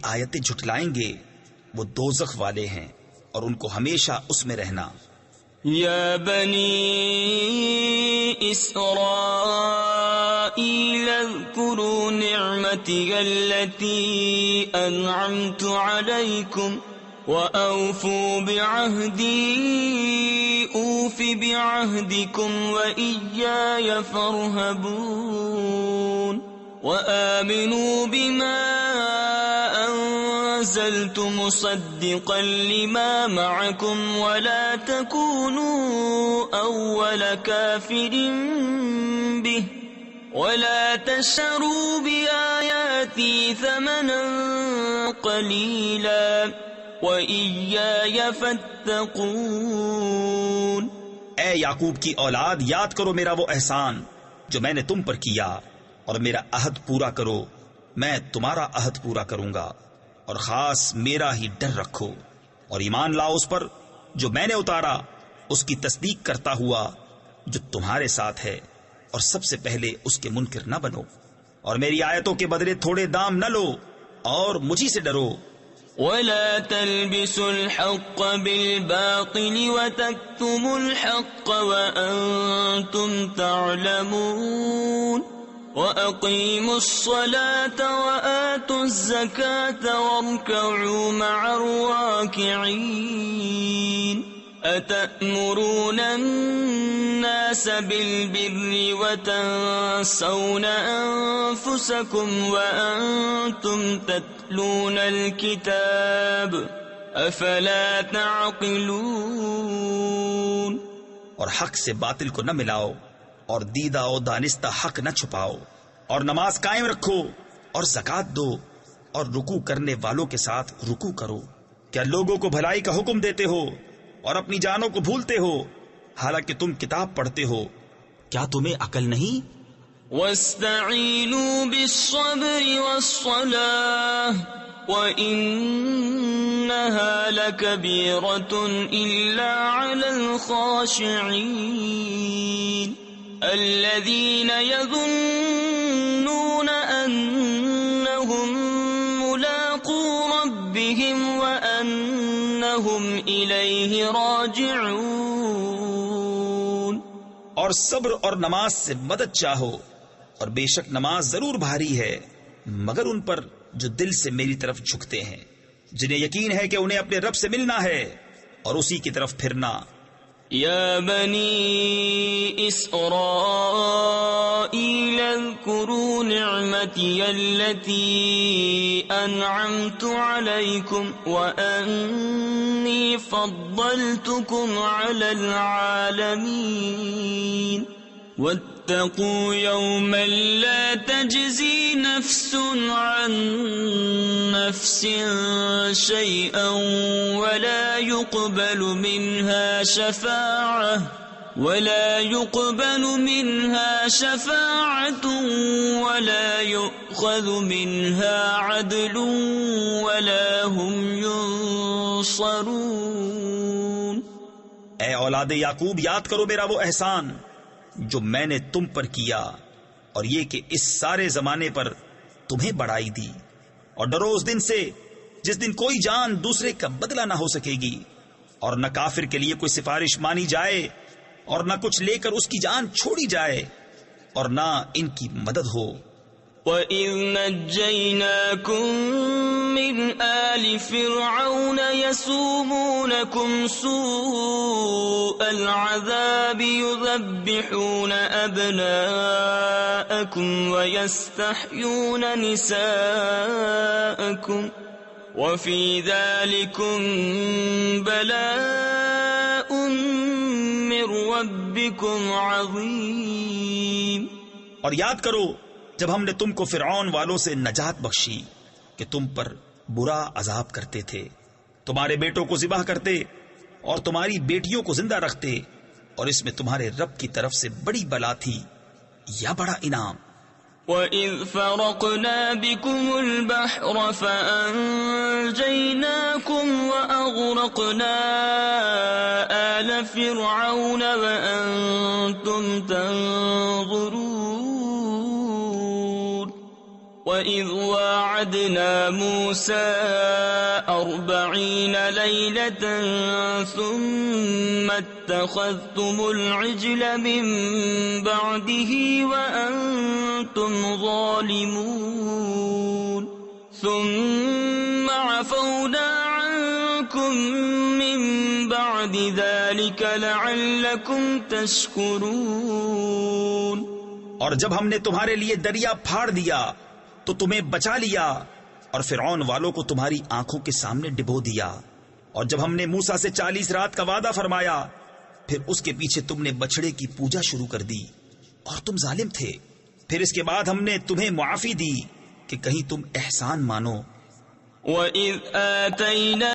آیتیں جھٹلائیں گے وہ دوزخ والے ہیں اور ان کو ہمیشہ اس میں رہنا۔ یا بنی اسرائیل اذکروا نعمتی التي انعمت علیکم وأوفوا بعهدي أوف بعهدكم وإياي فارهبون وآمنوا بما أنزلت مصدقا لما معكم ولا تكونوا أول كافر به ولا تشتروا بآياتي ثمنا قليلا وَإِيَّايَ فَاتَّقُونَ۔ اے یعقوب کی اولاد، یاد کرو میرا وہ احسان جو میں نے تم پر کیا، اور میرا عہد پورا کرو، میں تمہارا عہد پورا کروں گا، اور خاص میرا ہی ڈر رکھو، اور ایمان لاؤ اس پر جو میں نے اتارا، اس کی تصدیق کرتا ہوا جو تمہارے ساتھ ہے، اور سب سے پہلے اس کے منکر نہ بنو، اور میری آیتوں کے بدلے تھوڑے دام نہ لو، اور مجھی سے ڈرو۔ وَلَا تَلْبِسُوا الْحَقَّ بِالْبَاطِلِ وَتَكْتُمُوا الْحَقَّ وَأَنْتُمْ تَعْلَمُونَ وَأَقِيمُوا الصَّلَاةَ وَآتُوا الزَّكَاةَ وَارْكَعُوا مَعَ الرَّاكِعِينَ أَتَأْمُرُونَ النَّاسَ بِالْبِرِّ وَتَنْسَوْنَ أَنفُسَكُمْ وَأَنْتُمْ تَتْلُونَ الْكِتَابَ أَفَلَا تَعْقِلُونَ۔ اور حق سے باطل کو نہ ملاؤ، اور دیدہ و دانستہ حق نہ چھپاؤ، اور نماز قائم رکھو، اور زکوٰۃ دو، اور رکوع کرنے والوں کے ساتھ رکوع کرو۔ کیا لوگوں کو بھلائی کا حکم دیتے ہو اور اپنی جانوں کو بھولتے ہو، حالانکہ تم کتاب پڑھتے ہو؟ کیا تمہیں عقل نہیں؟ وَاسْتَعِینُوا بِالصَّبْرِ وَالصَّلَاةِ وَإِنَّهَا لَكَبِیرَةٌ إِلَّا عَلَى الْخَاشِعِینَ الَّذِینَ يَظُنُّونَ أَنَّهُمْ مُلَاقُو رَبِّهِمْ وَأَنَّهُمْ إِلَيْهِ رَاجِعُونَ۔ اور صبر اور نماز سے مدد چاہو، اور بے شک نماز ضرور بھاری ہے، مگر ان پر جو دل سے میری طرف جھکتے ہیں، جنہیں یقین ہے کہ انہیں اپنے رب سے ملنا ہے اور اسی کی طرف پھرنا۔ یا بنی اسرائیل اذکروا نعمتی التي انعمت علیکم وانی فضلتکم علی العالمین واتقوا یوما لا تجزی نفس عن نفس شیئا ولا يقبل منها شفاعة ولا يؤخذ منها عدل ولا هم ينصرون۔ اے اولاد یعقوب، یاد کرو میرا وہ احسان جو میں نے تم پر کیا، اور یہ کہ اس سارے زمانے پر تمہیں بڑائی دی، اور ڈرو اس دن سے جس دن کوئی جان دوسرے کا بدلہ نہ ہو سکے گی، اور نہ کافر کے لیے کوئی سفارش مانی جائے، اور نہ کچھ لے کر اس کی جان چھوڑی جائے، اور نہ ان کی مدد ہو۔ وَإِذْ نَجَّيْنَاكُمْ مِنْ آلِ فِرْعَوْنَ يَسُومُونَكُمْ سُوءَ الْعَذَابِ يُذَبِّحُونَ أَبْنَاءَكُمْ وَيَسْتَحْيُونَ نِسَاءَكُمْ وَفِي ذَلِكُمْ بَلَاءٌ مِّن رَّبِّكُمْ عَظِيمٌ۔ اور یاد کرو جب ہم نے تم کو فرعون والوں سے نجات بخشی کہ تم پر برا عذاب کرتے تھے، تمہارے بیٹوں کو ذبح کرتے اور تمہاری بیٹیوں کو زندہ رکھتے، اور اس میں تمہارے رب کی طرف سے بڑی بلا تھی یا بڑا انعام۔ وَإِذْ فَرَقْنَا بِكُمُ الْبَحْرَ فَأَنْجَيْنَاكُمْ وَأَغْرَقْنَا آلَ فِرْعَوْنَ وَأَنْتُمْ تَنْظُرُونَ وَإِذْ وَاعَدْنَا مُوسَىٰ 40 لَيْلَةً ثُمَّ اتَّخَذْتُمُ الْعِجْلَ مِن بَعْدِهِ وَأَنتُمْ ظَالِمُونَ ثُمَّ عَفَوْنَا عَنكُم مِّن بَعْدِ ذَلِكَ لَعَلَّكُمْ تَشْكُرُونَ۔ اور جب ہم نے تمہارے لیے دریا پھاڑ دیا تو تمہیں بچا لیا، اور فرعون والوں کو تمہاری آنکھوں کے سامنے ڈبو دیا۔ اور جب ہم نے موسیٰ سے 40 رات کا وعدہ فرمایا، پھر اس کے پیچھے تم نے بچڑے کی پوجا شروع کر دی اور تم ظالم تھے۔ پھر اس کے بعد ہم نے تمہیں معافی دی کہ کہیں تم احسان مانو۔ وَإِذْ آتَيْنَا